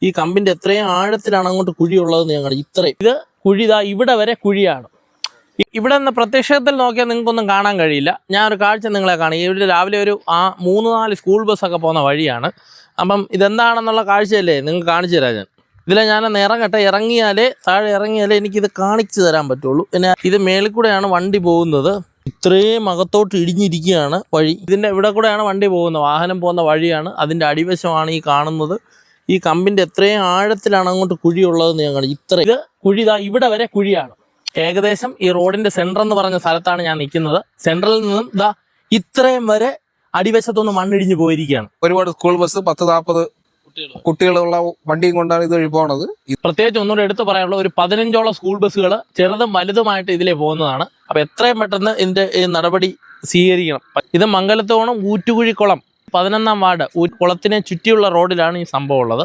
ഈ കമ്പിന്റെ എത്രയും ആഴത്തിലാണ് അങ്ങോട്ട് കുഴിയുള്ളതെന്ന് ഞാൻ കാണും. ഇത്രയും ഇത് കുഴി ഇതാ ഇവിടെ വരെ കുഴിയാണ്. ഇവിടെ നിന്ന് പ്രത്യക്ഷത്തിൽ നോക്കിയാൽ നിങ്ങൾക്കൊന്നും കാണാൻ കഴിയില്ല. ഞാൻ ഒരു കാഴ്ച നിങ്ങളെ കാണും. ഇവിടെ രാവിലെ ഒരു 3-4 സ്കൂൾ ബസ്സൊക്കെ പോകുന്ന വഴിയാണ്. അപ്പം ഇതെന്താണെന്നുള്ള കാഴ്ചയല്ലേ നിങ്ങൾക്ക് കാണിച്ചു തരാം. ഞാൻ ഇറങ്ങട്ടെ, താഴെ ഇറങ്ങിയാലേ എനിക്കിത് കാണിച്ചു തരാൻ പറ്റുള്ളൂ. പിന്നെ ഇത് മേളിൽ കൂടെയാണ് വണ്ടി പോകുന്നത്. ഇത്രയും അകത്തോട്ട് ഇടിഞ്ഞിരിക്കുകയാണ് വഴി. ഇതിൻ്റെ ഇവിടെ കൂടെയാണ് വണ്ടി പോകുന്നത്, വാഹനം പോകുന്ന വഴിയാണ്. അതിൻ്റെ അടിവശമാണ് ഈ കാണുന്നത്. ഈ കമ്പിൻ്റെ എത്രയും ആഴത്തിലാണ് അങ്ങോട്ട് കുഴിയുള്ളതെന്ന് ഞാൻ കാണും. ഇത് കുഴി ഇതാ ഇവിടെ വരെ കുഴിയാണ്. ഏകദേശം ഈ റോഡിന്റെ സെന്റർ എന്ന് പറഞ്ഞ സ്ഥലത്താണ് ഞാൻ നിൽക്കുന്നത്. സെൻട്രലിൽ നിന്നും ഇതാ ഇത്രയും വരെ അടിവശത്തൊന്ന് മണ്ണിടിഞ്ഞു പോയിരിക്കുകയാണ്. ഒരുപാട് സ്കൂൾ ബസ് 10-40 കുട്ടികളുള്ള വണ്ടിയും കൊണ്ടാണ് ഇത് വഴി പോണത്. പ്രത്യേകിച്ച് ഒന്നുകൂടെ എടുത്തു പറയാനുള്ള ഒരു 15ഓളം സ്കൂൾ ബസ്സുകൾ ചെറുതും വലുതുമായിട്ട് ഇതിലേ പോകുന്നതാണ്. അപ്പൊ എത്രയും പെട്ടെന്ന് ഇതിന്റെ നടപടി സ്വീകരിക്കണം. ഇത് മംഗലത്തോണം ഊറ്റുകുഴിക്കുളം 11-ാം വാർഡ് കുളത്തിനെ ചുറ്റിയുള്ള റോഡിലാണ് ഈ സംഭവം ഉള്ളത്.